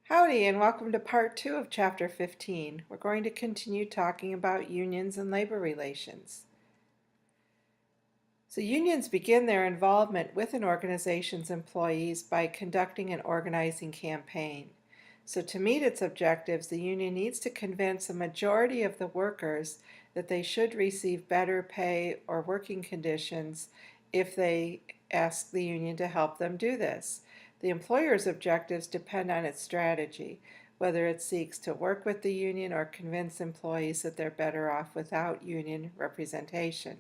Howdy, and welcome to part 2 of Chapter 15. We're going to continue talking about unions and labor relations. So unions begin their involvement with an organization's employees by conducting an organizing campaign. So to meet its objectives, the union needs to convince a majority of the workers that they should receive better pay or working conditions if they ask the union to help them do this. The employer's objectives depend on its strategy, whether it seeks to work with the union or convince employees that they're better off without union representation.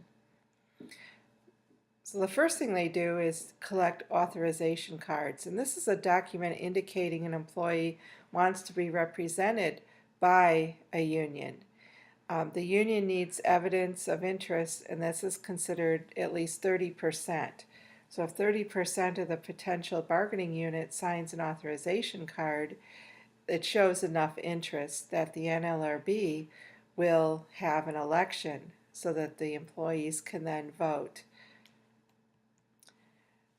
So the first thing they do is collect authorization cards, and this is a document indicating an employee wants to be represented by a union. The union needs evidence of interest, and this is considered at least 30%. So if 30% of the potential bargaining unit signs an authorization card, it shows enough interest that the NLRB will have an election so that the employees can then vote.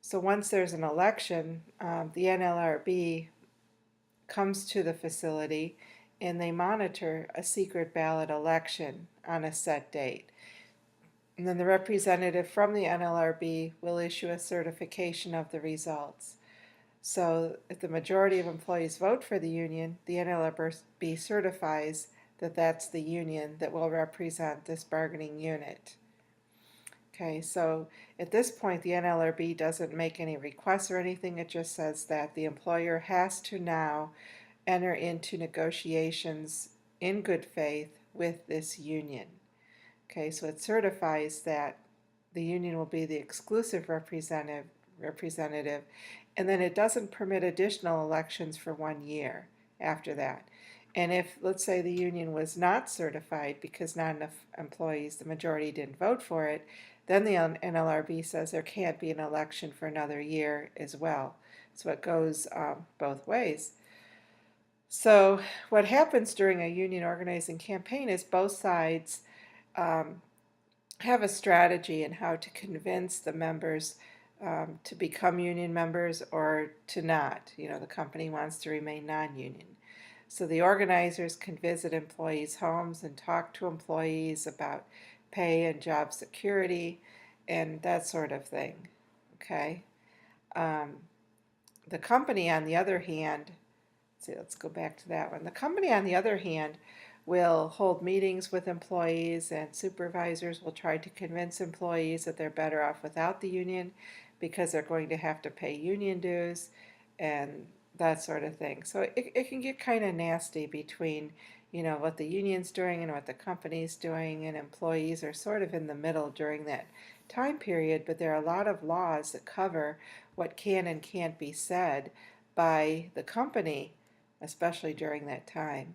So once there's an election, the NLRB comes to the facility and they monitor a secret ballot election on a set date. And then the representative from the NLRB will issue a certification of the results. So if the majority of employees vote for the union, the NLRB certifies that that's the union that will represent this bargaining unit. Okay, so at this point the NLRB doesn't make any requests or anything. It just says that the employer has to now enter into negotiations in good faith with this union. Okay, so it certifies that the union will be the exclusive representative, and then it doesn't permit additional elections for 1 year after that. And if, let's say, the union was not certified because not enough employees, the majority didn't vote for it, then the NLRB says there can't be an election for another year as well. So it goes both ways. So what happens during a union organizing campaign is both sides have a strategy in how to convince the members to become union members or to not. You know, the company wants to remain non-union. So the organizers can visit employees' homes and talk to employees about pay and job security and that sort of thing. Okay. The company, on the other hand, let's go back to that one. The company, on the other hand, will hold meetings with employees, and supervisors will try to convince employees that they're better off without the union because they're going to have to pay union dues and that sort of thing. So it can get kind of nasty between, you know, what the union's doing and what the company's doing, and employees are sort of in the middle during that time period, but there are a lot of laws that cover what can and can't be said by the company, especially during that time.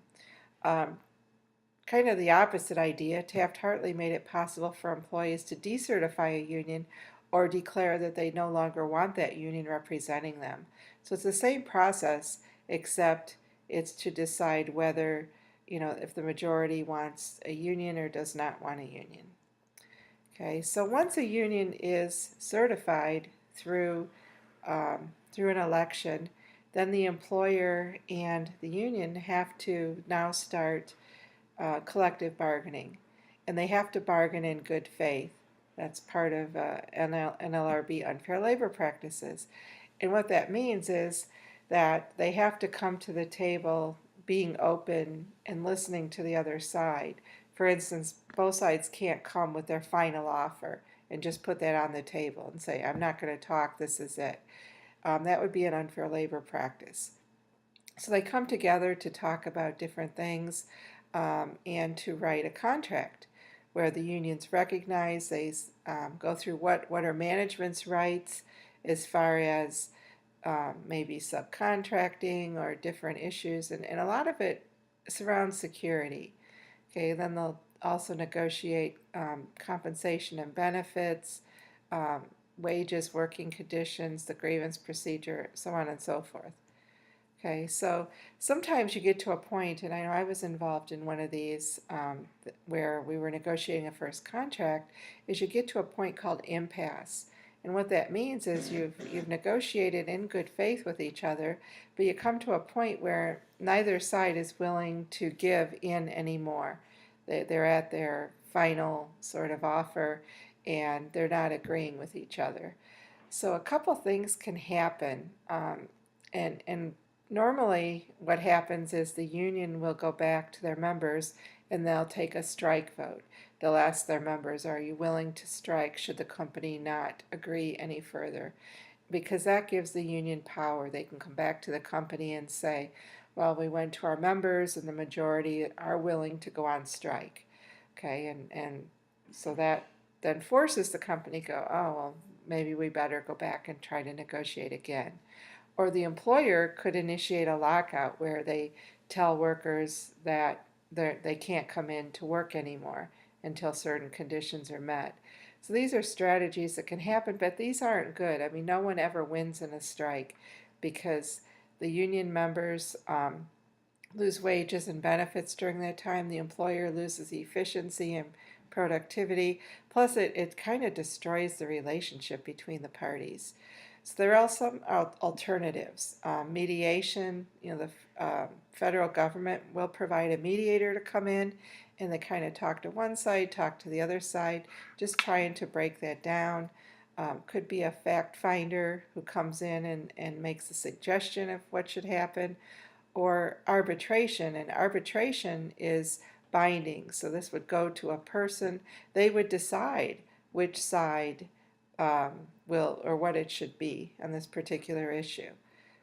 Kind of the opposite idea, Taft-Hartley made it possible for employees to decertify a union or declare that they no longer want that union representing them. So it's the same process, except it's to decide whether, you know, if the majority wants a union or does not want a union. Okay, so once a union is certified through an election, then the employer and the union have to now start collective bargaining, and they have to bargain in good faith. That's part of NLRB unfair labor practices. And what that means is that they have to come to the table being open and listening to the other side. For instance, both sides can't come with their final offer and just put that on the table and say, I'm not going to talk, this is it. That would be an unfair labor practice. So they come together to talk about different things and to write a contract where the unions recognize, they go through what are management's rights as far as maybe subcontracting or different issues, and a lot of it surrounds security. Okay, then they'll also negotiate compensation and benefits, wages, working conditions, the grievance procedure, so on and so forth. Okay, so sometimes you get to a point, and I know I was involved in one of these where we were negotiating a first contract, is you get to a point called impasse. And what that means is you've negotiated in good faith with each other, but you come to a point where neither side is willing to give in anymore. They're at their final sort of offer, and they're not agreeing with each other. So a couple things can happen, and normally what happens is the union will go back to their members and they'll take a strike vote. They'll ask their members, are you willing to strike should the company not agree any further? Because that gives the union power. They can come back to the company and say, well, we went to our members and the majority are willing to go on strike. Okay, and so that then forces the company to go, oh, well, maybe we better go back and try to negotiate again. Or the employer could initiate a lockout where they tell workers that they can't come in to work anymore until certain conditions are met. So these are strategies that can happen, but these aren't good. I mean, no one ever wins in a strike because the union members lose wages and benefits during that time. The employer loses efficiency and productivity. Plus, it kind of destroys the relationship between the parties. So there are some alternatives. Mediation, the federal government will provide a mediator to come in and they kind of talk to one side, talk to the other side, just trying to break that down. Could be a fact finder who comes in and makes a suggestion of what should happen, or arbitration, and arbitration is binding. So this would go to a person. They would decide which side will or what it should be on this particular issue.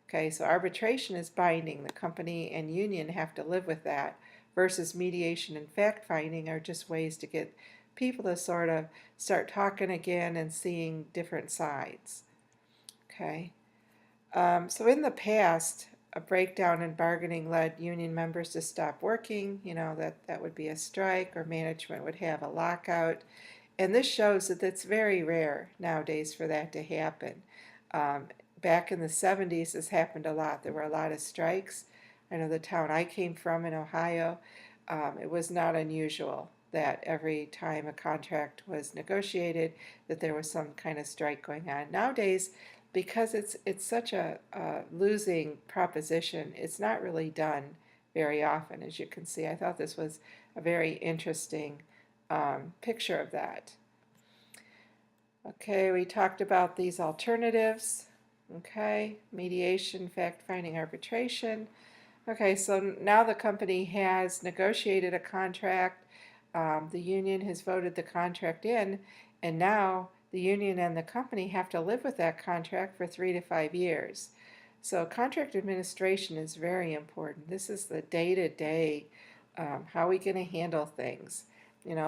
Okay, so arbitration is binding. The company and union have to live with that, versus mediation and fact finding are just ways to get people to sort of start talking again and seeing different sides. Okay, so in the past, a breakdown in bargaining led union members to stop working. That would be a strike, or management would have a lockout. And this shows that it's very rare nowadays for that to happen. Back in the 70s, this happened a lot. There were a lot of strikes. I know the town I came from in Ohio, it was not unusual that every time a contract was negotiated that there was some kind of strike going on. Nowadays, because it's such a losing proposition, it's not really done very often, as you can see. I thought this was a very interesting picture of that. Okay, we talked about these alternatives. Okay, mediation, fact-finding, arbitration. Okay, so now the company has negotiated a contract. The union has voted the contract in, and now the union and the company have to live with that contract for 3 to 5 years. So contract administration is very important. This is the day-to-day, how are we going to handle things?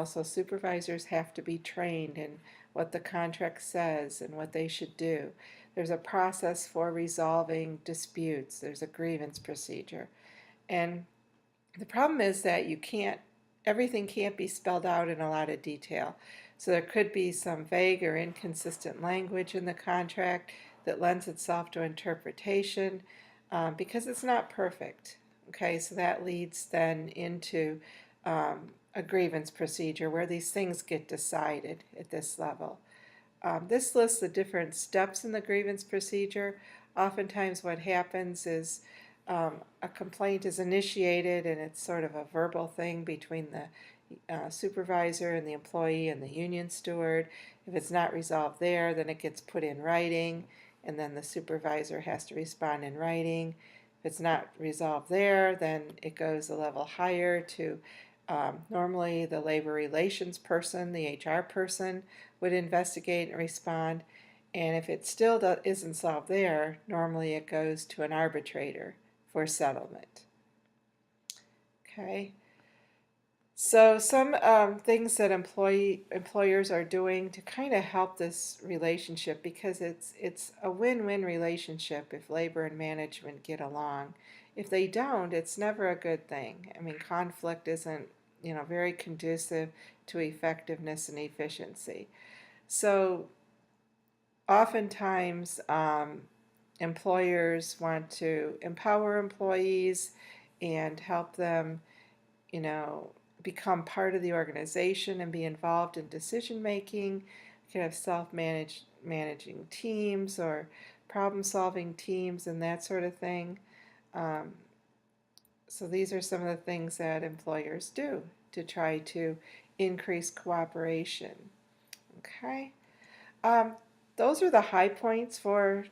So supervisors have to be trained in what the contract says and what they should do. There's a process for resolving disputes. There's a grievance procedure. And the problem is that everything can't be spelled out in a lot of detail. So there could be some vague or inconsistent language in the contract that lends itself to interpretation because it's not perfect. Okay, so that leads then into a grievance procedure where these things get decided at this level. This lists the different steps in the grievance procedure. Oftentimes what happens is a complaint is initiated and it's sort of a verbal thing between the supervisor and the employee and the union steward. If it's not resolved there, then it gets put in writing, and then the supervisor has to respond in writing. If it's not resolved there, then it goes a level higher to normally the labor relations person, the HR person, would investigate and respond. And if it still isn't solved there, normally it goes to an arbitrator for settlement. Okay. So some things that employers are doing to kind of help this relationship, because it's a win-win relationship if labor and management get along. If they don't, it's never a good thing. I mean, conflict isn't very conducive to effectiveness and efficiency. So oftentimes employers want to empower employees and help them become part of the organization and be involved in decision making. could have managing teams or problem-solving teams and that sort of thing. So these are some of the things that employers do to try to increase cooperation. Okay, um, those are the high points for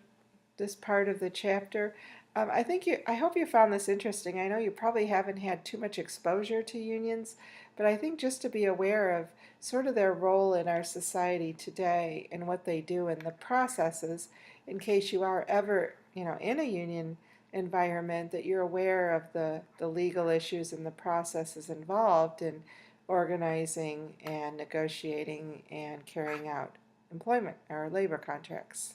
this part of the chapter. I hope you found this interesting. I know you probably haven't had too much exposure to unions, but I think just to be aware of sort of their role in our society today and what they do and the processes, in case you are ever, in a union environment, that you're aware of the legal issues and the processes involved in organizing and negotiating and carrying out employment or labor contracts.